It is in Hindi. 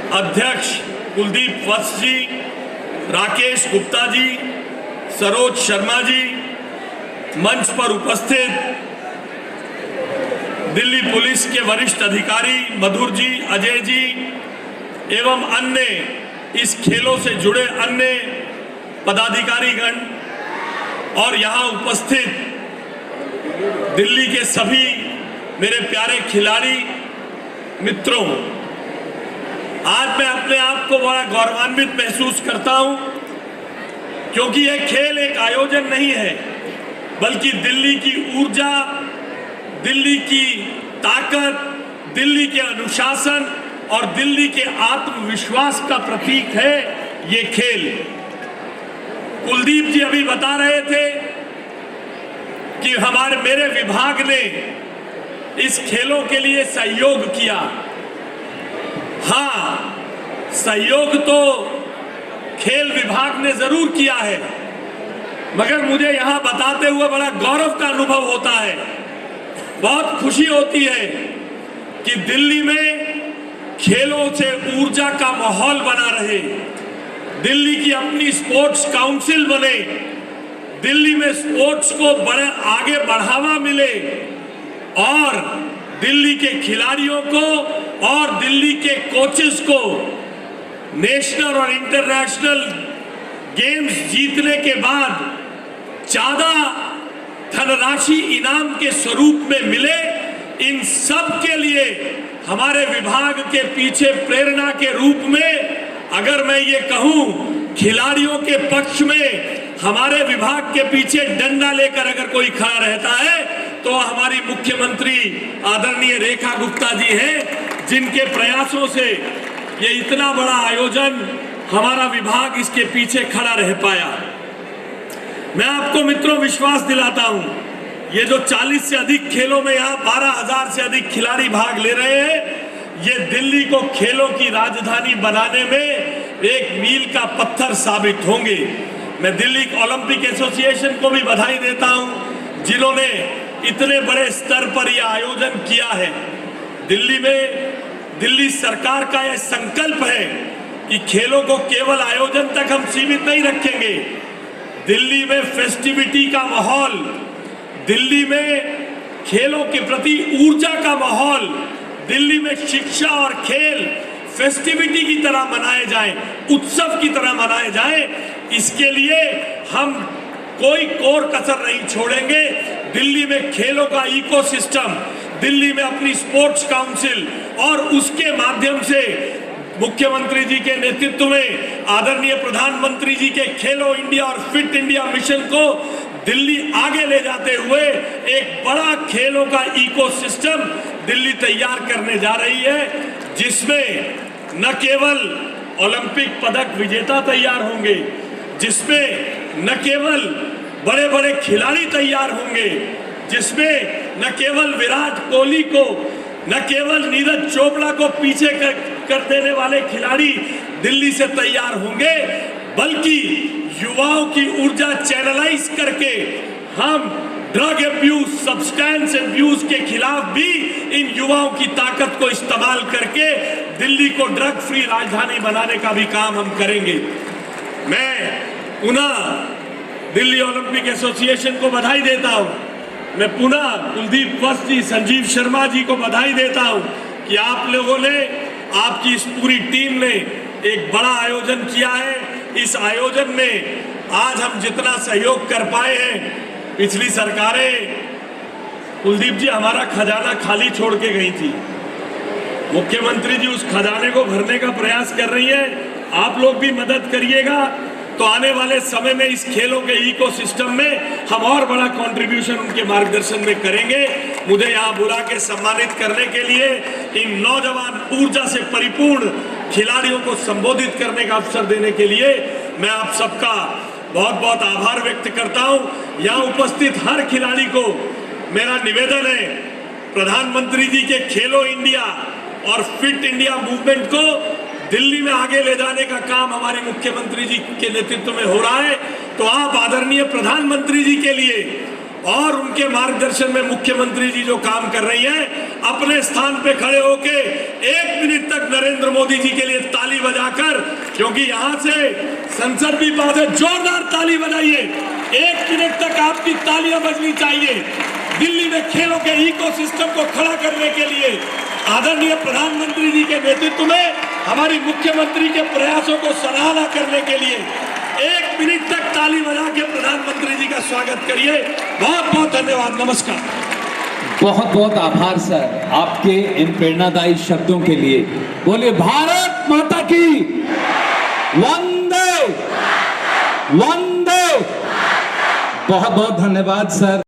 अध्यक्ष कुलदीप वत्स जी, राकेश गुप्ता जी, सरोज शर्मा जी, मंच पर उपस्थित दिल्ली पुलिस के वरिष्ठ अधिकारी मधुर जी, अजय जी एवं अन्य इस खेलों से जुड़े अन्य पदाधिकारीगण और यहाँ उपस्थित दिल्ली के सभी मेरे प्यारे खिलाड़ी मित्रों, आज मैं अपने आप को बड़ा गौरवान्वित महसूस करता हूं, क्योंकि यह खेल एक आयोजन नहीं है, बल्कि दिल्ली की ऊर्जा, दिल्ली की ताकत, दिल्ली के अनुशासन और दिल्ली के आत्मविश्वास का प्रतीक है ये खेल। कुलदीप जी अभी बता रहे थे कि मेरे विभाग ने इस खेलों के लिए सहयोग किया। हाँ, सहयोग तो खेल विभाग ने जरूर किया है, मगर मुझे यहां बताते हुए बड़ा गौरव का अनुभव होता है, बहुत खुशी होती है कि दिल्ली में खेलों से ऊर्जा का माहौल बना रहे, दिल्ली की अपनी स्पोर्ट्स काउंसिल बने, दिल्ली में स्पोर्ट्स को बड़े आगे बढ़ावा मिले और दिल्ली के खिलाड़ियों को और दिल्ली के कोचेस को नेशनल और इंटरनेशनल गेम्स जीतने के बाद ज्यादा धनराशि इनाम के स्वरूप में मिले। इन सब के लिए हमारे विभाग के पीछे प्रेरणा के रूप में, अगर मैं ये कहूं, खिलाड़ियों के पक्ष में हमारे विभाग के पीछे डंडा लेकर अगर कोई खड़ा रहता है तो हमारी मुख्यमंत्री आदरणीय रेखा गुप्ता जी हैं, जिनके प्रयासों से ये इतना बड़ा आयोजन हमारा विभाग इसके पीछे खड़ा रह पाया। मैं आपको मित्रों विश्वास दिलाता हूं, ये जो 40 से अधिक खेलों में यहाँ 12,000 से अधिक खिलाड़ी भाग ले रहे हैं, ये दिल्ली को खेलों की राजधानी बनाने में एक मील का पत्थर साबित होंगे। मैं दिल्ली ओलंपिक एसोसिएशन को भी बधाई देता हूं, जिन्होंने इतने बड़े स्तर पर यह आयोजन किया है। दिल्ली में दिल्ली सरकार का यह संकल्प है कि खेलों को केवल आयोजन तक हम सीमित नहीं रखेंगे। दिल्ली में फेस्टिविटी का माहौल, दिल्ली में खेलों के प्रति ऊर्जा का माहौल, दिल्ली में शिक्षा और खेल फेस्टिविटी की तरह मनाए जाएं, उत्सव की तरह मनाए जाएं। इसके लिए हम कोई कोर कसर नहीं छोड़ेंगे। दिल्ली में खेलों का इकोसिस्टम, दिल्ली में अपनी स्पोर्ट्स काउंसिल और उसके माध्यम से मुख्यमंत्री जी के नेतृत्व में आदरणीय प्रधानमंत्री जी के खेलो इंडिया और फिट इंडिया मिशन को दिल्ली आगे ले जाते हुए एक बड़ा खेलों का इकोसिस्टम दिल्ली तैयार करने जा रही है, जिसमें न केवल ओलंपिक पदक विजेता तैयार होंगे, जिसमें न केवल बड़े बड़े खिलाड़ी तैयार होंगे, जिसमें न केवल विराट कोहली को, न केवल नीरज चोपड़ा को पीछे कर देने वाले खिलाड़ी दिल्ली से तैयार होंगे, बल्कि युवाओं की ऊर्जा चैनलाइज करके हम ड्रग अब्यूज, सब्सटेंस अब्यूज के खिलाफ भी इन युवाओं की ताकत को इस्तेमाल करके दिल्ली को ड्रग फ्री राजधानी बनाने का भी काम हम करेंगे। मैं पुनः दिल्ली ओलंपिक एसोसिएशन को बधाई देता हूं, मैं पुनः कुलदीप वत्स जी, संजीव शर्मा जी को बधाई देता हूं कि आप लोगों ने, आपकी इस पूरी टीम ने एक बड़ा आयोजन किया है। इस आयोजन में आज हम जितना सहयोग कर पाए हैं, पिछली सरकारें, कुलदीप जी, हमारा खजाना खाली छोड़ के गई थी, मुख्यमंत्री जी उस खजाने को भरने का प्रयास कर रही है। आप लोग भी मदद करिएगा तो आने वाले समय में इस खेलों के इकोसिस्टम में हम और बड़ा कंट्रीब्यूशन उनके मार्गदर्शन में करेंगे। मुझे यहाँ बुला के सम्मानित करने के लिए, इन नौजवान ऊर्जा से परिपूर्ण खिलाड़ियों को संबोधित करने का अवसर देने के लिए मैं आप सबका बहुत बहुत आभार व्यक्त करता हूँ। यहाँ उपस्थित हर खिलाड़ी को मेरा निवेदन है, प्रधानमंत्री जी के खेलो इंडिया और फिट इंडिया मूवमेंट को दिल्ली में आगे ले जाने का काम हमारे मुख्यमंत्री जी के नेतृत्व में हो रहा है, तो आप आदरणीय प्रधानमंत्री जी के लिए और उनके मार्गदर्शन में मुख्यमंत्री जी जो काम कर रही हैं, अपने स्थान पे खड़े होके 1 मिनट तक नरेंद्र मोदी जी के लिए ताली बजाकर, क्योंकि यहां से संसद भी पास है, जोरदार ताली बजाइए। 1 मिनट तक आपकी तालियां बजनी चाहिए। दिल्ली में खेलों के इकोसिस्टम को खड़ा करने के लिए आदरणीय प्रधानमंत्री जी के नेतृत्व में हमारी मुख्यमंत्री के प्रयासों को सराहना करने के लिए 1 मिनट तक ताली बजा के प्रधानमंत्री जी का स्वागत करिए। बहुत बहुत धन्यवाद। नमस्कार। बहुत बहुत आभार सर आपके इन प्रेरणादायी शब्दों के लिए। बोलिए भारत माता की वंदे वंदे। बहुत बहुत धन्यवाद सर।